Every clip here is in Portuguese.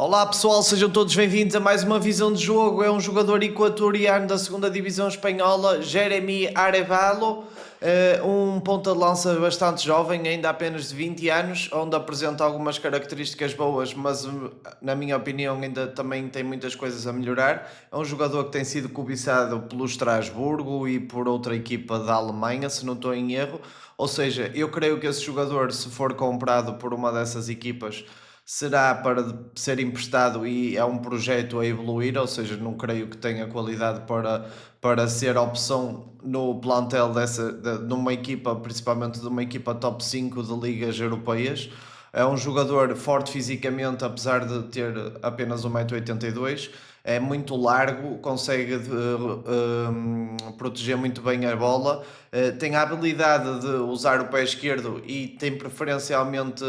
Olá pessoal, sejam todos bem-vindos a mais uma visão de jogo. É um jogador equatoriano da segunda divisão espanhola, Jeremy Arevalo, um ponta de lança bastante jovem, ainda apenas de 20 anos, onde apresenta algumas características boas, mas na minha opinião ainda também tem muitas coisas a melhorar. É um jogador que tem sido cobiçado pelo Estrasburgo e por outra equipa da Alemanha, se não estou em erro. Ou seja, eu creio que esse jogador, se for comprado por uma dessas equipas, será para ser emprestado e é um projeto a evoluir, ou seja, não creio que tenha qualidade para ser opção no plantel de uma equipa, principalmente de uma equipa top 5 de ligas europeias. É um jogador forte fisicamente, apesar de ter apenas 1,82 m. É muito largo, consegue proteger muito bem a bola, tem a habilidade de usar o pé esquerdo e tem preferencialmente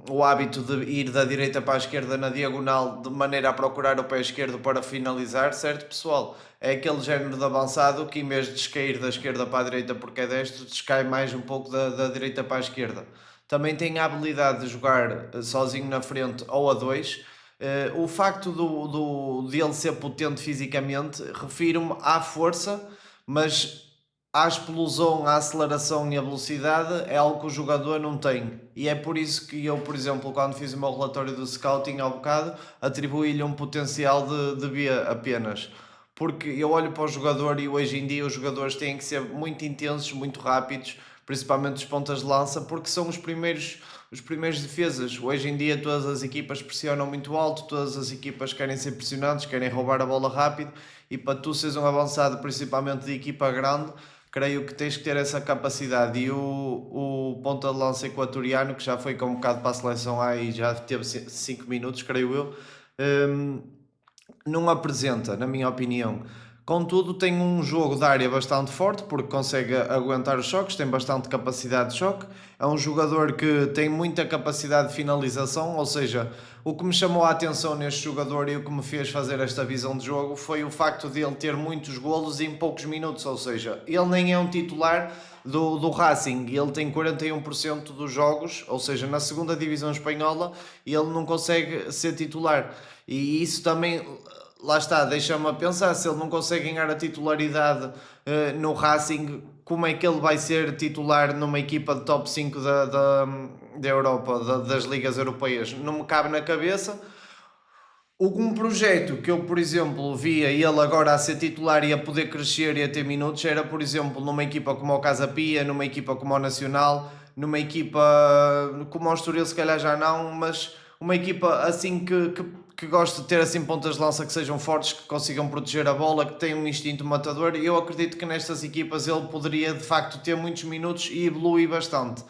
o hábito de ir da direita para a esquerda na diagonal, de maneira a procurar o pé esquerdo para finalizar, certo pessoal? É aquele género de avançado que, em vez de descair da esquerda para a direita porque é destro, descai mais um pouco da direita para a esquerda. Também tem a habilidade de jogar sozinho na frente ou a dois. O facto de ele ser potente fisicamente, refiro-me à força, mas a explosão, a aceleração e a velocidade é algo que o jogador não tem. E é por isso que eu, por exemplo, quando fiz o meu relatório do scouting há bocado, atribuí-lhe um potencial de B apenas. Porque eu olho para o jogador e hoje em dia os jogadores têm que ser muito intensos, muito rápidos, principalmente os pontas de lança, porque são os primeiros defesas. Hoje em dia todas as equipas pressionam muito alto, todas as equipas querem ser pressionados, querem roubar a bola rápido, e para tu seres um avançado, principalmente de equipa grande, creio que tens que ter essa capacidade. E o ponta de lança equatoriano, que já foi convocado para a seleção A e já teve 5 minutos, creio eu, hum, não apresenta, na minha opinião. Contudo, tem um jogo de área bastante forte, porque consegue aguentar os choques, tem bastante capacidade de choque. É um jogador que tem muita capacidade de finalização, ou seja, o que me chamou a atenção neste jogador e o que me fez fazer esta visão de jogo foi o facto de ele ter muitos golos em poucos minutos, ou seja, ele nem é um titular do Racing, ele tem 41% dos jogos, ou seja, na segunda divisão espanhola, ele não consegue ser titular. E isso também, lá está, deixa-me a pensar, se ele não consegue ganhar a titularidade no Racing, como é que ele vai ser titular numa equipa de top 5 da Europa, das ligas europeias? Não me cabe na cabeça. Um projeto que eu, por exemplo, via ele agora a ser titular e a poder crescer e a ter minutos era, por exemplo, numa equipa como o Casa Pia, numa equipa como o Nacional, numa equipa como o Estoril, se calhar já não, mas uma equipa assim que goste de ter assim pontas de lança que sejam fortes, que consigam proteger a bola, que tenham um instinto matador, e eu acredito que nestas equipas ele poderia de facto ter muitos minutos e evoluir bastante.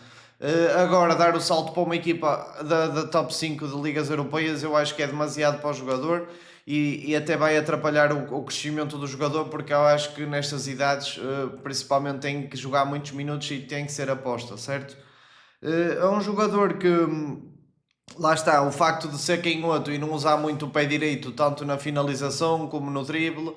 Agora, dar o salto para uma equipa da top 5 de ligas europeias, eu acho que é demasiado para o jogador e até vai atrapalhar o crescimento do jogador, porque eu acho que nestas idades, principalmente, tem que jogar muitos minutos e tem que ser aposta, certo? É um jogador que, lá está, o facto de ser canhoto e não usar muito o pé direito, tanto na finalização como no drible,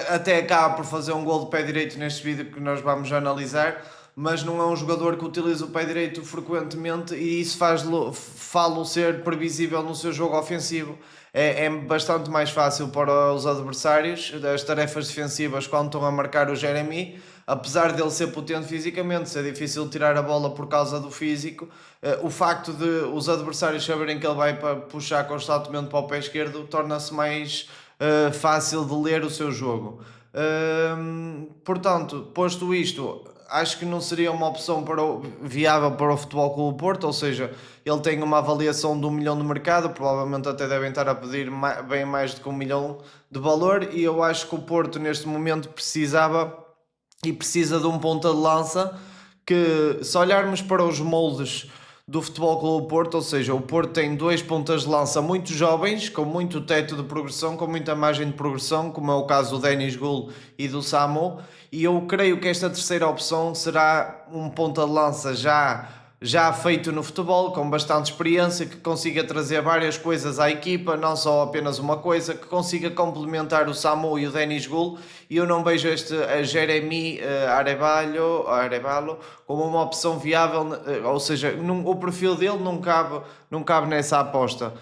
até acaba por fazer um gol de pé direito neste vídeo que nós vamos analisar, mas não é um jogador que utiliza o pé direito frequentemente e isso faz-lo ser previsível no seu jogo ofensivo. É bastante mais fácil para os adversários, as tarefas defensivas, quando estão a marcar o Jeremy, apesar dele ser potente fisicamente, ser difícil tirar a bola por causa do físico, o facto de os adversários saberem que ele vai puxar constantemente para o pé esquerdo torna-se mais fácil de ler o seu jogo. Portanto, posto isto, acho que não seria uma opção viável para o Futebol Clube do Porto, ou seja, ele tem uma avaliação de 1 milhão de mercado, provavelmente até devem estar a pedir bem mais do que 1 milhão de valor, e eu acho que o Porto neste momento precisava e precisa de um ponta de lança que, se olharmos para os moldes do Futebol Clube do Porto, ou seja, o Porto tem dois pontas de lança muito jovens, com muito teto de progressão, com muita margem de progressão, como é o caso do Denis Gul e do Samu, e eu creio que esta terceira opção será um ponta de lança já feito no futebol, com bastante experiência, que consiga trazer várias coisas à equipa, não só apenas uma coisa, que consiga complementar o Samu e o Denis Gul, e eu não vejo este Jeremy Arevalo como uma opção viável, ou seja, o perfil dele não cabe nessa aposta.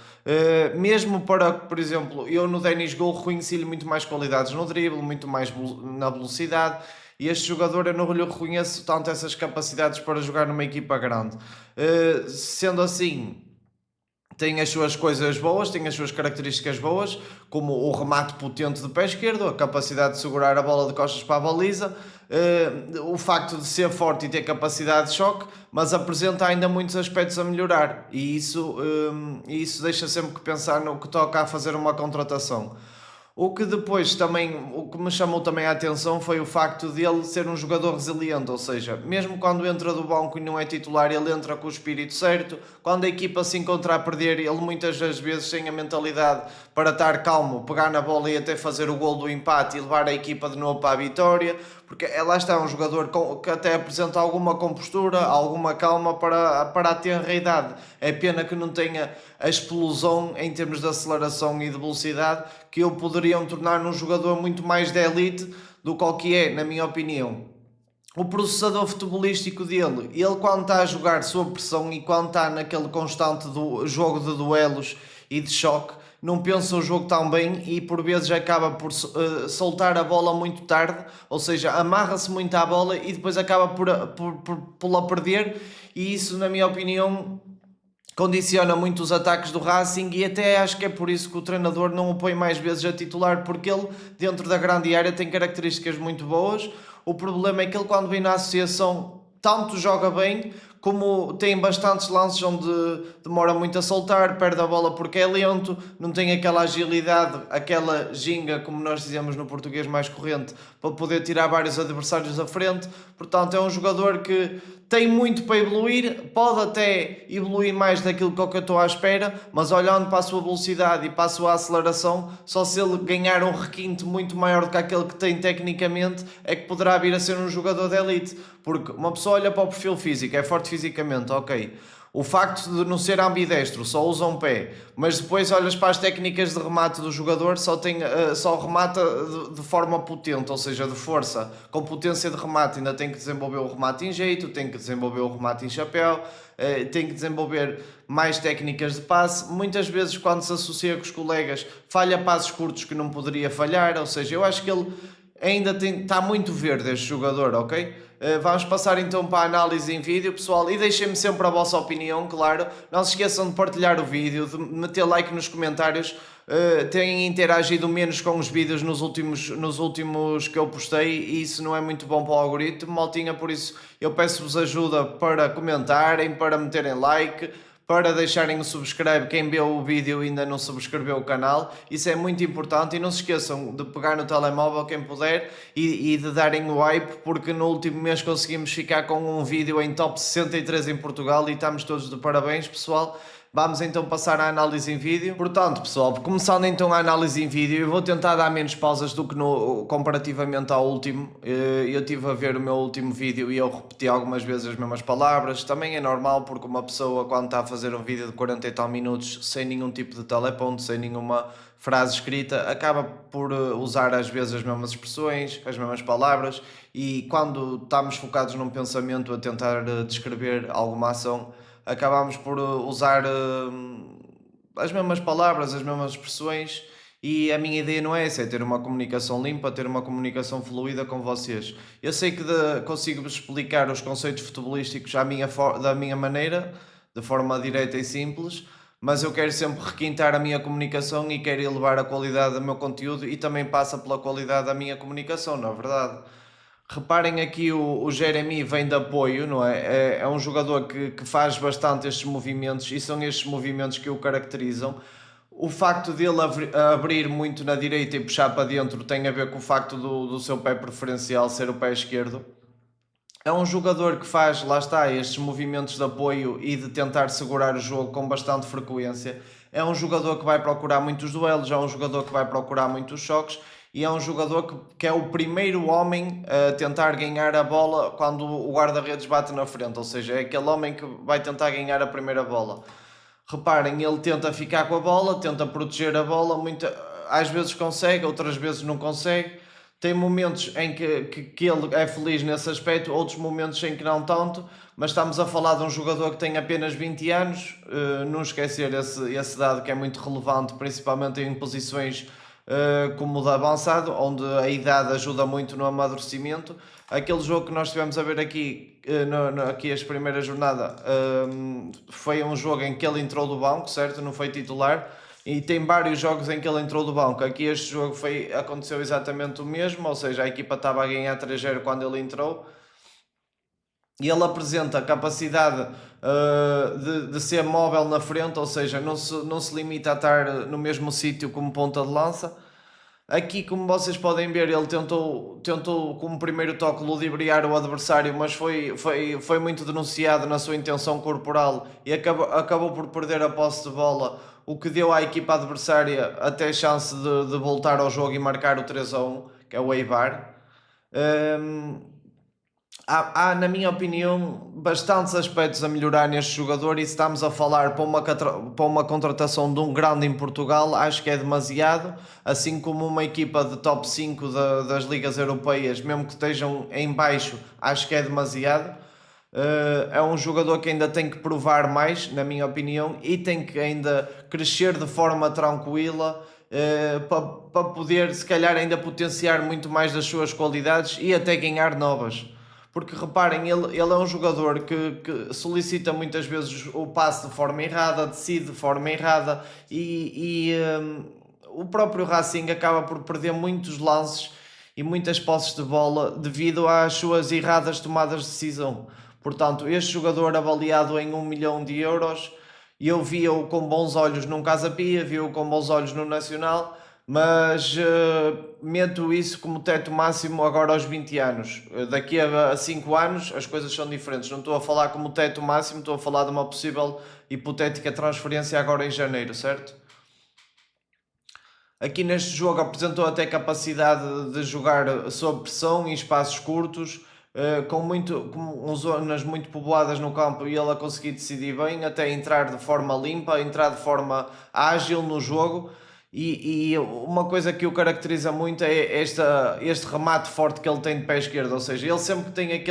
Mesmo para, por exemplo, eu no Denis Gul reconheci-lhe muito mais qualidades no drible, muito mais na velocidade, e este jogador eu não lhe reconheço tanto essas capacidades para jogar numa equipa grande. Sendo assim, tem as suas coisas boas, tem as suas características boas, como o remate potente de pé esquerdo, a capacidade de segurar a bola de costas para a baliza, o facto de ser forte e ter capacidade de choque, mas apresenta ainda muitos aspectos a melhorar, e isso deixa sempre que pensar no que toca a fazer uma contratação. O que depois também, o que me chamou também a atenção foi o facto de ele ser um jogador resiliente, ou seja, mesmo quando entra do banco e não é titular, ele entra com o espírito certo. Quando a equipa se encontra a perder, ele muitas das vezes tem a mentalidade para estar calmo, pegar na bola e até fazer o gol do empate e levar a equipa de novo para a vitória, porque lá está um jogador que até apresenta alguma compostura, alguma calma para a tenra idade. É pena que não tenha a explosão em termos de aceleração e de velocidade que o poderiam tornar um jogador muito mais de elite do que é, na minha opinião. O processador futebolístico dele, ele quando está a jogar sob pressão e quando está naquele constante do jogo de duelos e de choque, não pensa o jogo tão bem e por vezes acaba por soltar a bola muito tarde, ou seja, amarra-se muito à bola e depois acaba por a perder, e isso, na minha opinião, condiciona muito os ataques do Racing, e até acho que é por isso que o treinador não o põe mais vezes a titular, porque ele dentro da grande área tem características muito boas. O problema é que ele quando vem na associação tanto joga bem, como tem bastantes lances onde demora muito a soltar, perde a bola porque é lento, não tem aquela agilidade, aquela ginga, como nós dizemos no português mais corrente, para poder tirar vários adversários à frente. Portanto, é um jogador que tem muito para evoluir, pode até evoluir mais daquilo que eu estou à espera, mas olhando para a sua velocidade e para a sua aceleração, só se ele ganhar um requinte muito maior do que aquele que tem tecnicamente, é que poderá vir a ser um jogador de elite. Porque uma pessoa olha para o perfil físico, é forte fisicamente, ok. O facto de não ser ambidestro, só usa um pé, mas depois olhas para as técnicas de remate do jogador, só remata de forma potente, ou seja, de força, com potência de remate. Ainda tem que desenvolver o remate em jeito, tem que desenvolver o remate em chapéu, tem que desenvolver mais técnicas de passe. Muitas vezes, quando se associa com os colegas, falha passes curtos que não poderia falhar, ou seja, eu acho que ele ainda está muito verde, este jogador, ok? Vamos passar então para a análise em vídeo, pessoal, e deixem-me sempre a vossa opinião, claro. Não se esqueçam de partilhar o vídeo, de meter like nos comentários. Têm interagido menos com os vídeos nos últimos que eu postei, e isso não é muito bom para o algoritmo, maltinha, por isso eu peço-vos ajuda para comentarem, para meterem like, para deixarem o subscribe. Quem vê o vídeo e ainda não subscreveu o canal, isso é muito importante. E não se esqueçam de pegar no telemóvel quem puder e de darem o hype, porque no último mês conseguimos ficar com um vídeo em top 63 em Portugal e estamos todos de parabéns, pessoal. Vamos então passar à análise em vídeo. Portanto, pessoal, começando então a análise em vídeo, eu vou tentar dar menos pausas do que comparativamente ao último. Eu estive a ver o meu último vídeo e eu repeti algumas vezes as mesmas palavras. Também é normal, porque uma pessoa, quando está a fazer um vídeo de 40 e tal minutos, sem nenhum tipo de teleponto, sem nenhuma frase escrita, acaba por usar às vezes as mesmas expressões, as mesmas palavras, e quando estamos focados num pensamento a tentar descrever alguma ação, acabamos por usar as mesmas palavras, as mesmas expressões, e a minha ideia não é essa, é ter uma comunicação limpa, ter uma comunicação fluida com vocês. Eu sei que consigo-vos explicar os conceitos futebolísticos da minha maneira, de forma direta e simples, mas eu quero sempre requintar a minha comunicação e quero elevar a qualidade do meu conteúdo, e também passa pela qualidade da minha comunicação, na verdade. Reparem aqui, o Jeremy vem de apoio, não é? É um jogador que faz bastante estes movimentos, e são estes movimentos que o caracterizam. O facto dele abrir muito na direita e puxar para dentro tem a ver com o facto do seu pé preferencial ser o pé esquerdo. É um jogador que faz, lá está, estes movimentos de apoio e de tentar segurar o jogo com bastante frequência. É um jogador que vai procurar muitos duelos, é um jogador que vai procurar muitos choques, e é um jogador que é o primeiro homem a tentar ganhar a bola quando o guarda-redes bate na frente, ou seja, é aquele homem que vai tentar ganhar a primeira bola. Reparem, ele tenta ficar com a bola, tenta proteger a bola, às vezes consegue, outras vezes não consegue. Tem momentos em que ele é feliz nesse aspecto, outros momentos em que não tanto, mas estamos a falar de um jogador que tem apenas 20 anos, não esquecer esse dado que é muito relevante, principalmente em posições como o de avançado, onde a idade ajuda muito no amadurecimento. Aquele jogo que nós estivemos a ver aqui, aqui esta primeira jornada, foi um jogo em que ele entrou do banco, certo? Não foi titular. E tem vários jogos em que ele entrou do banco. Aqui este jogo aconteceu exatamente o mesmo, ou seja, a equipa estava a ganhar 3-0 quando ele entrou. E ele apresenta a capacidade de ser móvel na frente, ou seja, não se limita a estar no mesmo sítio como ponta de lança. Aqui, como vocês podem ver, ele tentou como primeiro toque ludibriar o adversário, mas foi muito denunciado na sua intenção corporal e acabou por perder a posse de bola, o que deu à equipa adversária até chance de voltar ao jogo e marcar o 3-1, que é o Eibar. Há, na minha opinião, bastantes aspectos a melhorar neste jogador, e se estamos a falar para uma contratação de um grande em Portugal, acho que é demasiado, assim como uma equipa de top 5 das ligas europeias, mesmo que estejam em baixo, acho que é demasiado. É um jogador que ainda tem que provar mais, na minha opinião, e tem que ainda crescer de forma tranquila, para poder, se calhar, ainda potenciar muito mais das suas qualidades e até ganhar novas. Porque reparem, ele é um jogador que solicita muitas vezes o passe de forma errada, decide de forma errada, o próprio Racing acaba por perder muitos lances e muitas posses de bola devido às suas erradas tomadas de decisão. Portanto, este jogador avaliado em 1 milhão de euros, eu via-o com bons olhos num Casa Pia, via-o com bons olhos no Nacional, mas meto isso como teto máximo agora aos 20 anos. Daqui a 5 anos as coisas são diferentes. Não estou a falar como teto máximo, estou a falar de uma possível hipotética transferência agora em janeiro, certo? Aqui neste jogo apresentou até capacidade de jogar sob pressão em espaços curtos, com zonas muito povoadas no campo, e ele a conseguir decidir bem, até entrar de forma limpa, entrar de forma ágil no jogo. E uma coisa que o caracteriza muito é este remate forte que ele tem de pé esquerdo, ou seja, ele sempre que tem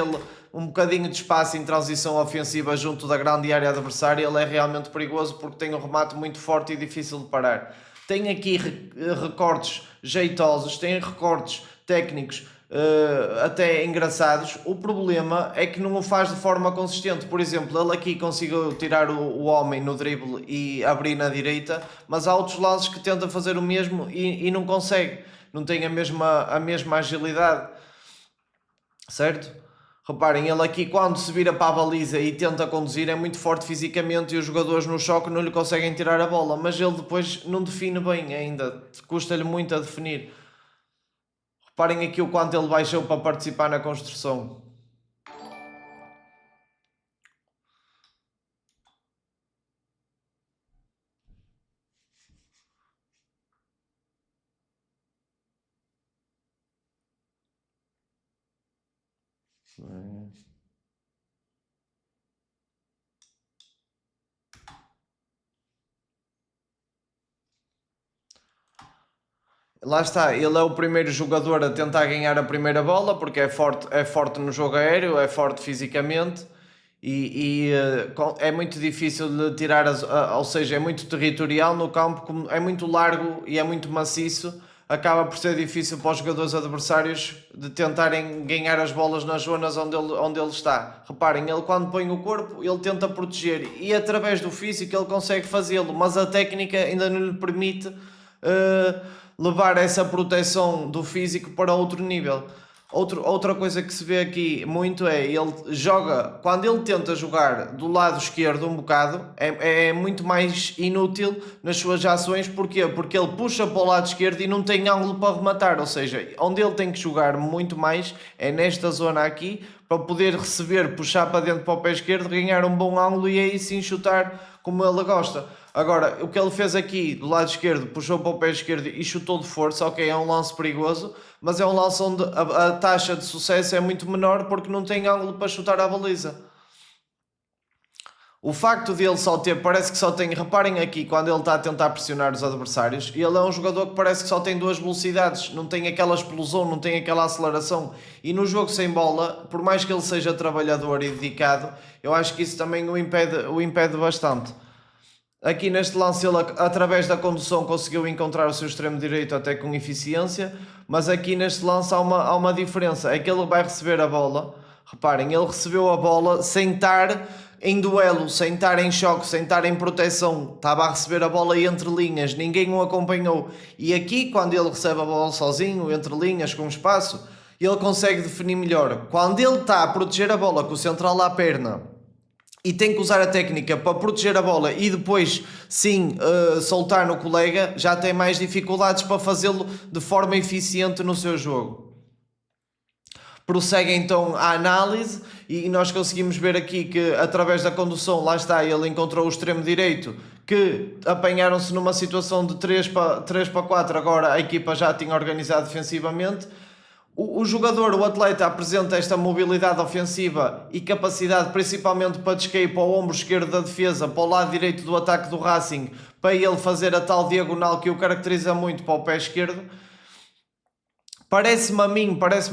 um bocadinho de espaço em transição ofensiva junto da grande área adversária, ele é realmente perigoso porque tem um remate muito forte e difícil de parar. Tem aqui recortes jeitosos, tem recortes técnicos até engraçados. O problema é que não o faz de forma consistente. Por exemplo, ele aqui conseguiu tirar o homem no drible e abrir na direita, mas há outros lances que tenta fazer o mesmo e não consegue, não tem a mesma agilidade, certo? Reparem, ele aqui quando se vira para a baliza e tenta conduzir é muito forte fisicamente, e os jogadores no choque não lhe conseguem tirar a bola, mas ele depois não define bem ainda, custa-lhe muito a definir. Reparem aqui o quanto ele baixou para participar na construção. Lá está, ele é o primeiro jogador a tentar ganhar a primeira bola porque é forte no jogo aéreo, é forte fisicamente, é muito difícil de tirar, ou seja, é muito territorial no campo, como é muito largo e é muito maciço, acaba por ser difícil para os jogadores adversários de tentarem ganhar as bolas nas zonas onde ele está. Reparem, ele quando põe o corpo, ele tenta proteger e através do físico ele consegue fazê-lo, mas a técnica ainda não lhe permite levar essa proteção do físico para outro nível. Outra coisa que se vê aqui muito é, ele joga, quando ele tenta jogar do lado esquerdo um bocado, é muito mais inútil nas suas ações. Porquê? Porque ele puxa para o lado esquerdo e não tem ângulo para rematar, ou seja, onde ele tem que jogar muito mais é nesta zona aqui, para poder receber, puxar para dentro para o pé esquerdo, ganhar um bom ângulo e aí sim chutar como ele gosta. Agora, o que ele fez aqui do lado esquerdo, puxou para o pé esquerdo e chutou de força, ok, é um lance perigoso, mas é um lance onde a taxa de sucesso é muito menor porque não tem ângulo para chutar à baliza. O facto de ele só ter, parece que só tem, reparem aqui, quando ele está a tentar pressionar os adversários, ele é um jogador que parece que só tem duas velocidades, não tem aquela explosão, não tem aquela aceleração. E no jogo sem bola, por mais que ele seja trabalhador e dedicado, eu acho que isso também o impede bastante. Aqui neste lance ele, através da condução, conseguiu encontrar o seu extremo direito até com eficiência, mas aqui neste lance há uma diferença, é que ele vai receber a bola, reparem, ele recebeu a bola sem estar em duelo, sem estar em choque, sem estar em proteção, estava a receber a bola entre linhas, ninguém o acompanhou. E aqui, quando ele recebe a bola sozinho, entre linhas, com espaço, ele consegue definir melhor. Quando ele está a proteger a bola com o central à perna e tem que usar a técnica para proteger a bola e depois sim soltar no colega, já tem mais dificuldades para fazê-lo de forma eficiente no seu jogo. Prossegue então a análise e nós conseguimos ver aqui que através da condução, lá está, ele encontrou o extremo direito, que apanharam-se numa situação de 3 para 4, agora a equipa já tinha organizado defensivamente. O jogador, o atleta, apresenta esta mobilidade ofensiva e capacidade principalmente para descair para o ombro esquerdo da defesa, para o lado direito do ataque do Racing, para ele fazer a tal diagonal que o caracteriza muito para o pé esquerdo. Parece-me a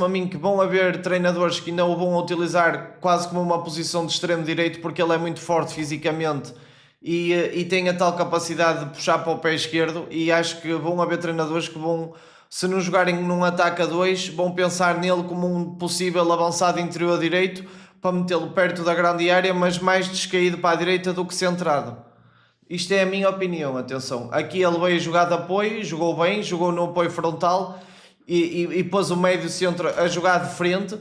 mim que vão haver treinadores que ainda o vão utilizar quase como uma posição de extremo direito porque ele é muito forte fisicamente e tem a tal capacidade de puxar para o pé esquerdo, e acho que vão haver treinadores que vão, se não jogarem num ataque a dois, vão pensar nele como um possível avançado interior direito para metê-lo perto da grande área, mas mais descaído para a direita do que centrado. Isto é a minha opinião, atenção. Aqui ele veio jogar de apoio, jogou bem, jogou no apoio frontal e pôs o médio centro a jogar de frente,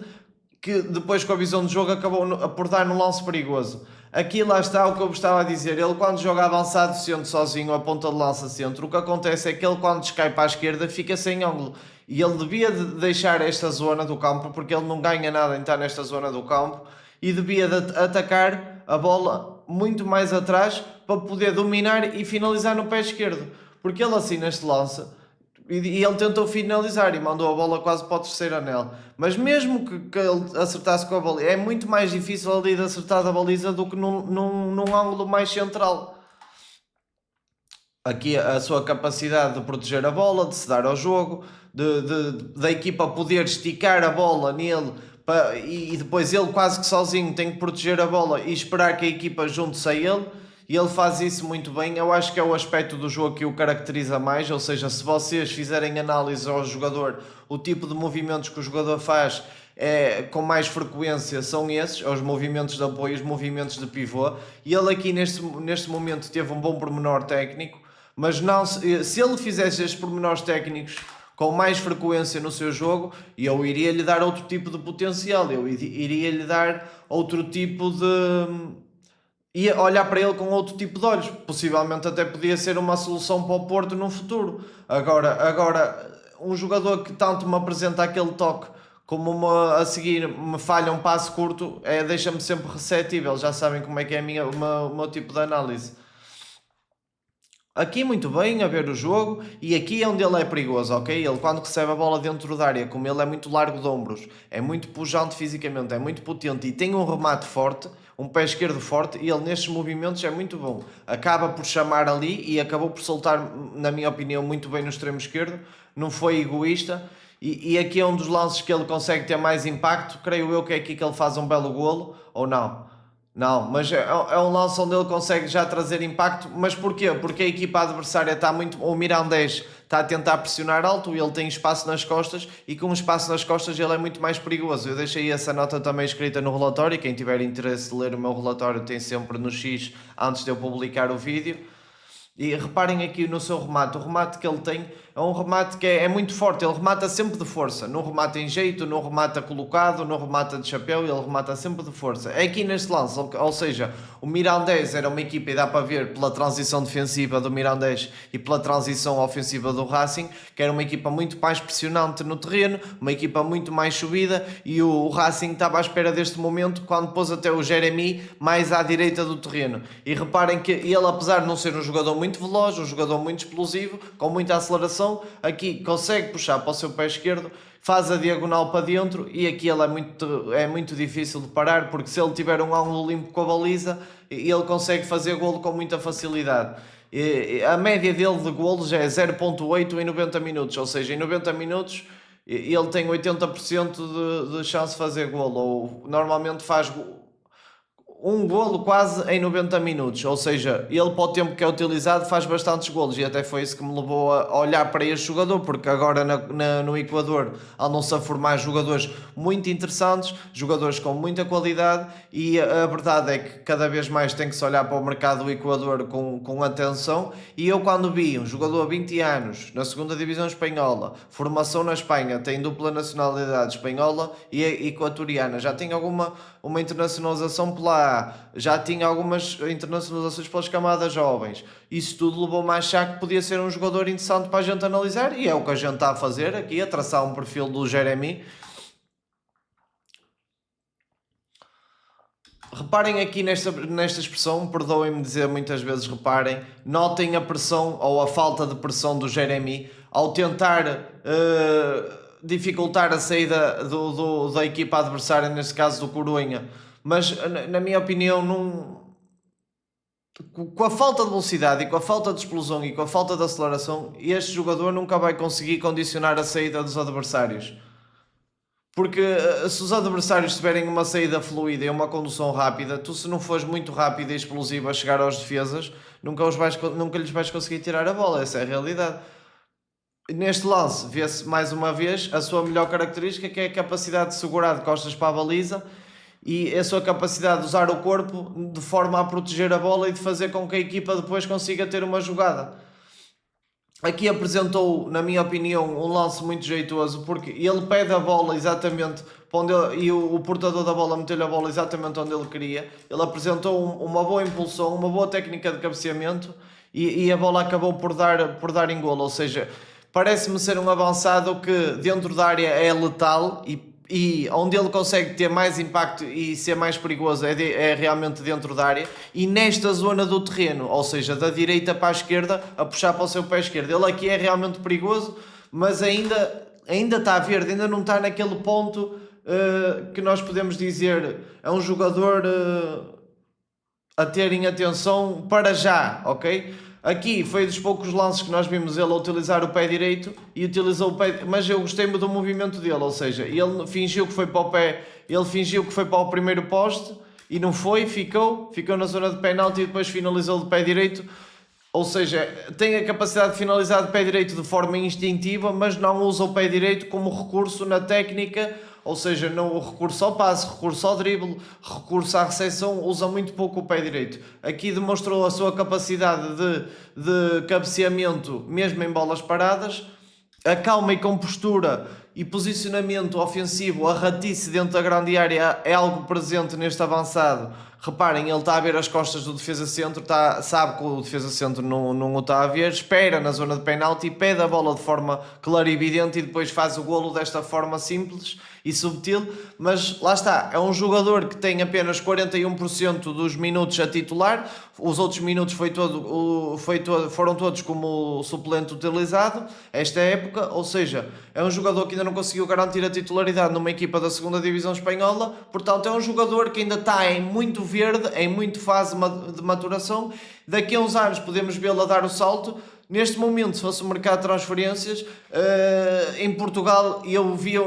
que depois com a visão de jogo acabou por dar num lance perigoso. Aqui lá está o que eu vos estava a dizer, ele quando joga avançado centro sozinho, a ponta de lança centro, o que acontece é que ele quando descai para a esquerda fica sem ângulo, e ele devia de deixar esta zona do campo, porque ele não ganha nada em estar nesta zona do campo, e devia de atacar a bola muito mais atrás para poder dominar e finalizar no pé esquerdo, porque ele assim neste lance, e ele tentou finalizar e mandou a bola quase para o terceiro anel. Mas mesmo que ele acertasse com a baliza, é muito mais difícil ali de acertar a baliza do que num ângulo mais central. Aqui a sua capacidade de proteger a bola, de se dar ao jogo, da equipa poder esticar a bola nele e depois ele quase que sozinho tem que proteger a bola e esperar que a equipa junte-se a ele. E ele faz isso muito bem. Eu acho que é o aspecto do jogo que o caracteriza mais, ou seja, se vocês fizerem análise ao jogador, o tipo de movimentos que o jogador faz com mais frequência são esses, os movimentos de apoio, os movimentos de pivô, e ele aqui neste momento teve um bom pormenor técnico, mas não, se ele fizesse estes pormenores técnicos com mais frequência no seu jogo, eu iria-lhe dar outro tipo de potencial, eu iria-lhe dar outro tipo de... e olhar para ele com outro tipo de olhos. Possivelmente até podia ser uma solução para o Porto no futuro. Agora um jogador que tanto me apresenta aquele toque como a seguir me falha um passo curto, deixa-me sempre receptível. Já sabem como é que é o meu tipo de análise. Aqui muito bem a ver o jogo, e aqui é onde ele é perigoso, ok? Ele quando recebe a bola dentro da área, como ele é muito largo de ombros, é muito pujante fisicamente, é muito potente e tem um remate forte, um pé esquerdo forte, e ele nestes movimentos é muito bom. Acaba por chamar ali e acabou por soltar, na minha opinião, muito bem no extremo esquerdo, não foi egoísta, e aqui é um dos lances que ele consegue ter mais impacto. Creio eu que é aqui que ele faz um belo golo, ou não? Não, mas é um lance onde ele consegue já trazer impacto. Mas porquê? Porque a equipa adversária está muito... O Mirandés está a tentar pressionar alto, ele tem espaço nas costas, e com espaço nas costas ele é muito mais perigoso. Eu deixei essa nota também escrita no relatório, quem tiver interesse de ler o meu relatório tem sempre no X antes de eu publicar o vídeo. E reparem aqui no seu remate, o remate que ele tem é um remate que é muito forte, ele remata sempre de força, não remata em jeito, não remata colocado, não remata de chapéu, ele remata sempre de força. É aqui neste lance, ou seja, o Mirandés era uma equipa, e dá para ver pela transição defensiva do Mirandés e pela transição ofensiva do Racing, que era uma equipa muito mais pressionante no terreno, uma equipa muito mais subida, e o Racing estava à espera deste momento, quando pôs até o Jeremy mais à direita do terreno. E reparem que ele, apesar de não ser um jogador muito veloz, um jogador muito explosivo, com muita aceleração, aqui consegue puxar para o seu pé esquerdo, faz a diagonal para dentro, e aqui ele é muito difícil de parar, porque se ele tiver um ângulo limpo com a baliza, ele consegue fazer golo com muita facilidade. A média dele de golos é 0.8 em 90 minutos, ou seja, em 90 minutos ele tem 80% de chance de fazer golo, ou normalmente faz um golo quase em 90 minutos, ou seja, ele para o tempo que é utilizado faz bastantes golos, e até foi isso que me levou a olhar para este jogador, porque agora no Equador andam-se a formar jogadores muito interessantes, jogadores com muita qualidade, e a verdade é que cada vez mais tem que se olhar para o mercado do Equador com atenção, e eu quando vi um jogador a 20 anos, na segunda divisão espanhola, formação na Espanha, tem dupla nacionalidade espanhola e equatoriana, já tem uma internacionalização pela já tinha algumas internacionalizações pelas camadas jovens. Isso tudo levou-me a achar que podia ser um jogador interessante para a gente analisar, e é o que a gente está a fazer aqui, a traçar um perfil do Jeremy. Reparem aqui nesta expressão, perdoem-me dizer muitas vezes, reparem, notem a pressão ou a falta de pressão do Jeremy ao tentar dificultar a saída da equipa adversária, neste caso do Coruña. Mas, na minha opinião, com a falta de velocidade e com a falta de explosão e com a falta de aceleração, este jogador nunca vai conseguir condicionar a saída dos adversários. Porque se os adversários tiverem uma saída fluida e uma condução rápida, tu, se não fores muito rápido e explosivo a chegar aos defesas, nunca lhes vais conseguir tirar a bola. Essa é a realidade. Neste lance, vê-se mais uma vez a sua melhor característica, que é a capacidade de segurar de costas para a baliza, e a sua capacidade de usar o corpo de forma a proteger a bola e de fazer com que a equipa depois consiga ter uma jogada. Aqui apresentou, na minha opinião, um lance muito jeitoso, porque ele pede a bola exatamente para onde e o portador da bola meteu-lhe a bola exatamente onde ele queria. Ele apresentou uma boa impulsão, uma boa técnica de cabeceamento, e a bola acabou por dar em golo. Ou seja, parece-me ser um avançado que dentro da área é letal, e onde ele consegue ter mais impacto e ser mais perigoso é realmente dentro da área, e nesta zona do terreno, ou seja, da direita para a esquerda, a puxar para o seu pé esquerdo. Ele aqui é realmente perigoso, mas ainda está verde, ainda não está naquele ponto que nós podemos dizer é um jogador a terem atenção para já, ok? Aqui foi dos poucos lances que nós vimos ele a utilizar o pé direito, e utilizou o pé, mas eu gostei-me do movimento dele, ou seja, ele fingiu que foi para o pé, ele fingiu que foi para o primeiro poste e não foi, ficou na zona de penalti e depois finalizou de pé direito. Ou seja, tem a capacidade de finalizar de pé direito de forma instintiva, mas não usa o pé direito como recurso na técnica, ou seja, não recurso ao passe, recurso ao drible, recurso à recepção, usa muito pouco o pé direito. Aqui demonstrou a sua capacidade de cabeceamento mesmo em bolas paradas, a calma e compostura e posicionamento ofensivo, a ratice dentro da grande área é algo presente neste avançado. Reparem, ele está a ver as costas do defesa-centro, sabe que o defesa-centro não o está a ver, espera na zona de penalti, pede a bola de forma clara e evidente e depois faz o golo desta forma simples e subtil. Mas lá está, é um jogador que tem apenas 41% dos minutos a titular, os outros minutos foram todos como suplente utilizado esta época, ou seja, é um jogador que ainda não conseguiu garantir a titularidade numa equipa da segunda divisão espanhola, portanto é um jogador que ainda está em muito verde, em muito fase de maturação. Daqui a uns anos podemos vê-lo a dar o salto. Neste momento, se fosse um mercado de transferências, em Portugal, eu via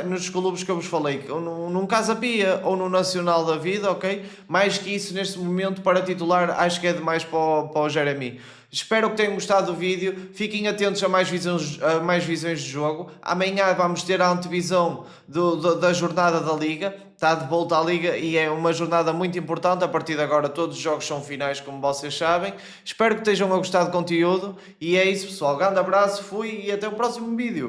nos clubes que eu vos falei, ou num Casa Pia ou no Nacional da Vida, ok? Mais que isso, neste momento, para titular, acho que é demais para o Jeremy. Espero que tenham gostado do vídeo. Fiquem atentos a mais visões de jogo. Amanhã vamos ter a antevisão da jornada da Liga. Está de volta à Liga e é uma jornada muito importante. A partir de agora todos os jogos são finais, como vocês sabem. Espero que estejam a gostar do conteúdo. E é isso, pessoal. Grande abraço, fui e até o próximo vídeo.